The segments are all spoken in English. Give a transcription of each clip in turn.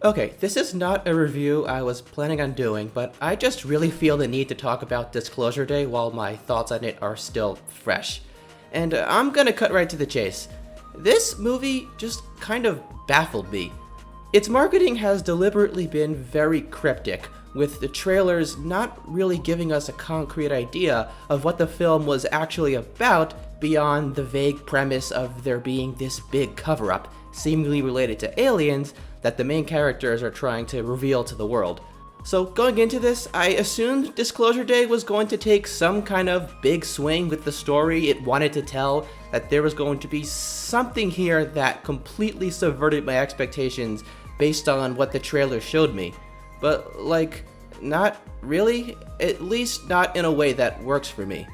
Okay, this is not a review I was planning on doing, but I just really feel the need to talk about Disclosure Day while my thoughts on it are still fresh. And I'm gonna cut right to the chase. This movie just kind of baffled me. Its marketing has deliberately been very cryptic, with the trailers not really giving us a concrete idea of what the film was actually about beyond the vague premise of there being this big cover-up, seemingly related to aliens, that the main characters are trying to reveal to the world. So going into this, I assumed Disclosure Day was going to take some kind of big swing with the story it wanted to tell, that there was going to be something here that completely subverted my expectations based on what the trailer showed me. But not really, at least not in a way that works for me.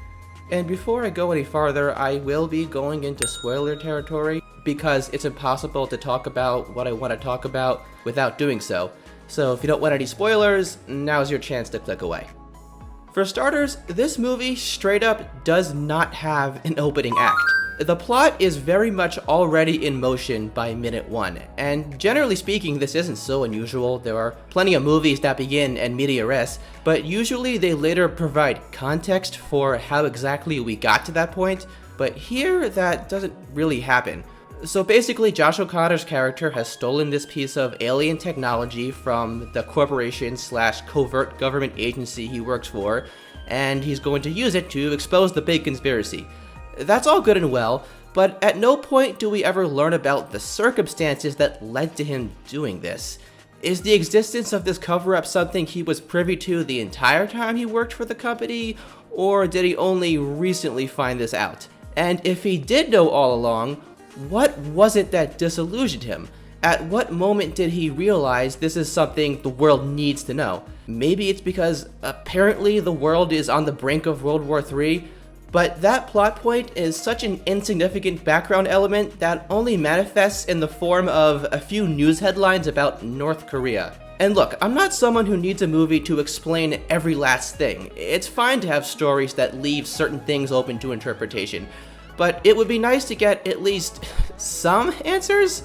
And before I go any farther, I will be going into spoiler territory because it's impossible to talk about what I want to talk about without doing so. So if you don't want any spoilers, now's your chance to click away. For starters, this movie straight up does not have an opening act. The plot is very much already in motion by minute one, and generally speaking, this isn't so unusual. There are plenty of movies that begin in media res, but usually they later provide context for how exactly we got to that point, but here that doesn't really happen. So basically, Josh O'Connor's character has stolen this piece of alien technology from the corporation/covert government agency he works for, and he's going to use it to expose the big conspiracy. That's all good and well, but at no point do we ever learn about the circumstances that led to him doing this. Is the existence of this cover-up something he was privy to the entire time he worked for the company, or did he only recently find this out? And if he did know all along, what was it that disillusioned him? At what moment did he realize this is something the world needs to know? Maybe it's because apparently the world is on the brink of World War III, but that plot point is such an insignificant background element that only manifests in the form of a few news headlines about North Korea. And look, I'm not someone who needs a movie to explain every last thing. It's fine to have stories that leave certain things open to interpretation, but it would be nice to get at least some answers.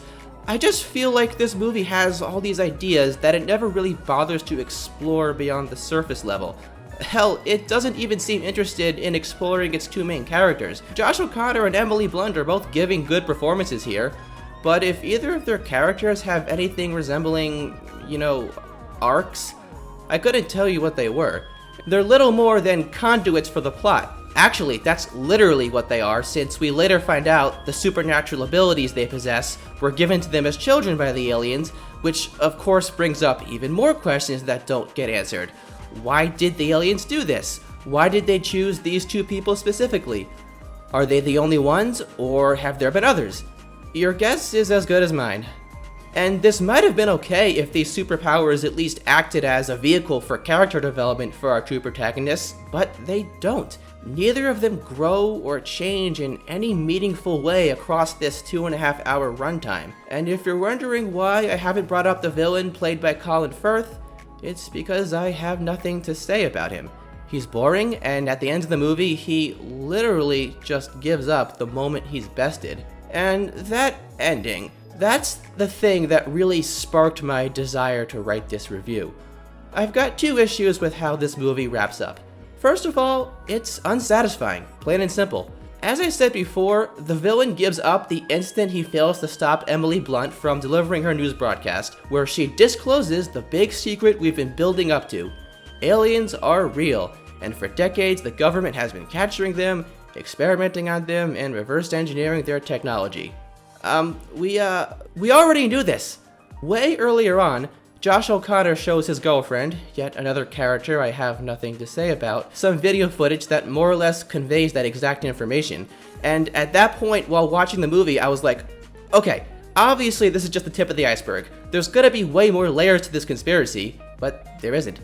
I just feel like this movie has all these ideas that it never really bothers to explore beyond the surface level. Hell, it doesn't even seem interested in exploring its two main characters. Josh O'Connor and Emily Blunt are both giving good performances here, but if either of their characters have anything resembling, arcs, I couldn't tell you what they were. They're little more than conduits for the plot. Actually, that's literally what they are, since we later find out the supernatural abilities they possess were given to them as children by the aliens, which of course brings up even more questions that don't get answered. Why did the aliens do this? Why did they choose these two people specifically? Are they the only ones, or have there been others? Your guess is as good as mine. And this might have been okay if these superpowers at least acted as a vehicle for character development for our two protagonists, but they don't. Neither of them grow or change in any meaningful way across this 2.5-hour runtime. And if you're wondering why I haven't brought up the villain played by Colin Firth, it's because I have nothing to say about him. He's boring, and at the end of the movie, he literally just gives up the moment he's bested. And that ending, that's the thing that really sparked my desire to write this review. I've got two issues with how this movie wraps up. First of all, it's unsatisfying, plain and simple. As I said before, the villain gives up the instant he fails to stop Emily Blunt from delivering her news broadcast, where she discloses the big secret we've been building up to. Aliens are real, and for decades the government has been capturing them, experimenting on them, and reverse engineering their technology. We already knew this. Way earlier on, Josh O'Connor shows his girlfriend, yet another character I have nothing to say about, some video footage that more or less conveys that exact information. And at that point, while watching the movie, I was like, okay, obviously this is just the tip of the iceberg. There's gonna be way more layers to this conspiracy, but there isn't.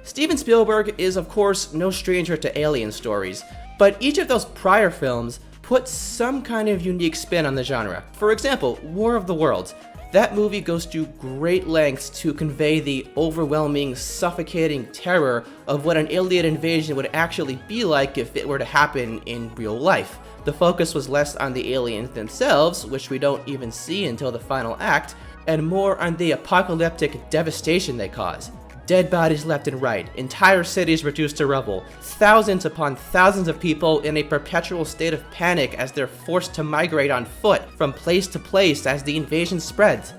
Steven Spielberg is of course no stranger to alien stories, but each of those prior films put some kind of unique spin on the genre. For example, War of the Worlds. That movie goes to great lengths to convey the overwhelming, suffocating terror of what an alien invasion would actually be like if it were to happen in real life. The focus was less on the aliens themselves, which we don't even see until the final act, and more on the apocalyptic devastation they cause. Dead bodies left and right, entire cities reduced to rubble, thousands upon thousands of people in a perpetual state of panic as they're forced to migrate on foot from place to place as the invasion spreads.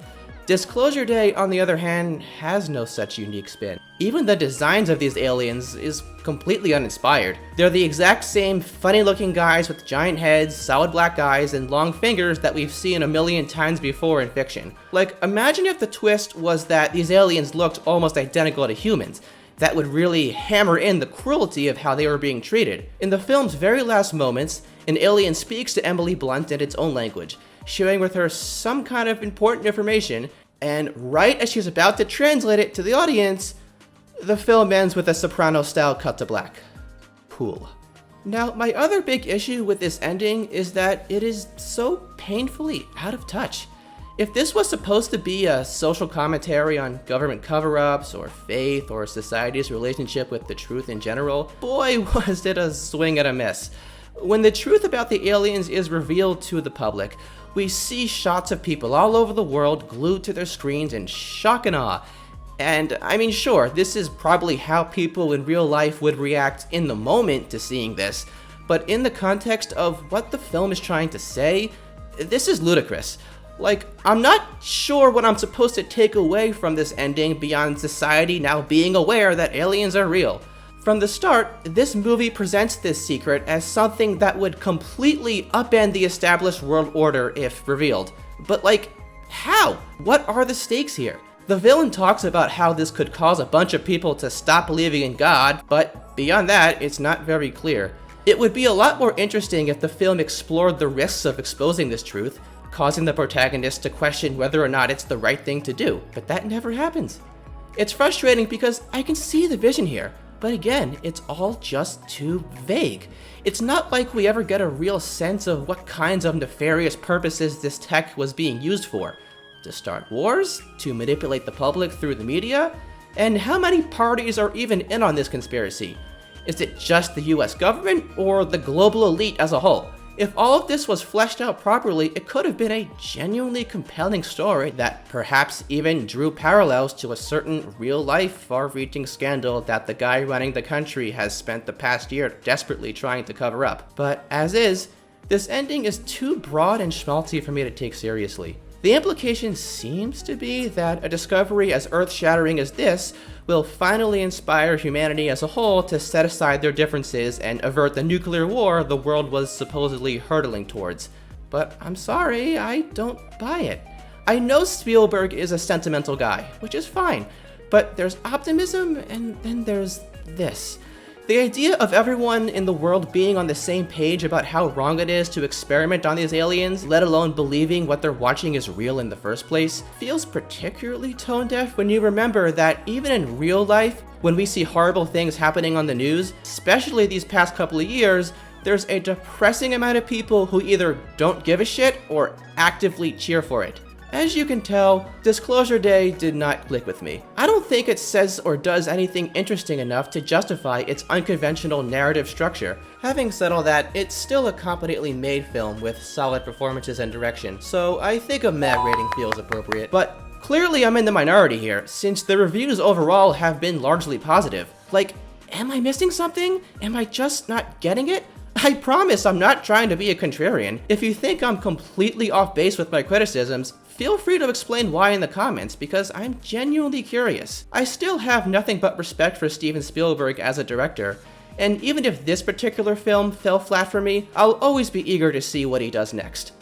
Disclosure Day, on the other hand, has no such unique spin. Even the designs of these aliens is completely uninspired. They're the exact same funny-looking guys with giant heads, solid black eyes, and long fingers that we've seen a million times before in fiction. Like, imagine if the twist was that these aliens looked almost identical to humans. That would really hammer in the cruelty of how they were being treated. In the film's very last moments, an alien speaks to Emily Blunt in its own language, sharing with her some kind of important information, and right as she's about to translate it to the audience, the film ends with a Soprano-style cut to black. Cool. Now, my other big issue with this ending is that it is so painfully out of touch. If this was supposed to be a social commentary on government cover-ups, or faith, or society's relationship with the truth in general, boy was it a swing and a miss. When the truth about the aliens is revealed to the public, we see shots of people all over the world glued to their screens in shock and awe. And I mean, sure, this is probably how people in real life would react in the moment to seeing this, but in the context of what the film is trying to say, this is ludicrous. Like, I'm not sure what I'm supposed to take away from this ending beyond society now being aware that aliens are real. From the start, this movie presents this secret as something that would completely upend the established world order if revealed. But like, how? What are the stakes here? The villain talks about how this could cause a bunch of people to stop believing in God, but beyond that, it's not very clear. It would be a lot more interesting if the film explored the risks of exposing this truth, causing the protagonist to question whether or not it's the right thing to do, but that never happens. It's frustrating because I can see the vision here. But again, it's all just too vague. It's not like we ever get a real sense of what kinds of nefarious purposes this tech was being used for. To start wars? To manipulate the public through the media? And how many parties are even in on this conspiracy? Is it just the US government or the global elite as a whole? If all of this was fleshed out properly, it could have been a genuinely compelling story that perhaps even drew parallels to a certain real-life, far-reaching scandal that the guy running the country has spent the past year desperately trying to cover up. But as is, this ending is too broad and schmaltzy for me to take seriously. The implication seems to be that a discovery as earth-shattering as this will finally inspire humanity as a whole to set aside their differences and avert the nuclear war the world was supposedly hurtling towards. But I'm sorry, I don't buy it. I know Spielberg is a sentimental guy, which is fine, but there's optimism and then there's this. The idea of everyone in the world being on the same page about how wrong it is to experiment on these aliens, let alone believing what they're watching is real in the first place, feels particularly tone-deaf when you remember that even in real life, when we see horrible things happening on the news, especially these past couple of years, there's a depressing amount of people who either don't give a shit or actively cheer for it. As you can tell, Disclosure Day did not click with me. I don't think it says or does anything interesting enough to justify its unconventional narrative structure. Having said all that, it's still a competently made film with solid performances and direction, so I think a meh rating feels appropriate. But clearly I'm in the minority here, since the reviews overall have been largely positive. Like, am I missing something? Am I just not getting it? I promise I'm not trying to be a contrarian. If you think I'm completely off base with my criticisms, feel free to explain why in the comments, because I'm genuinely curious. I still have nothing but respect for Steven Spielberg as a director, and even if this particular film fell flat for me, I'll always be eager to see what he does next.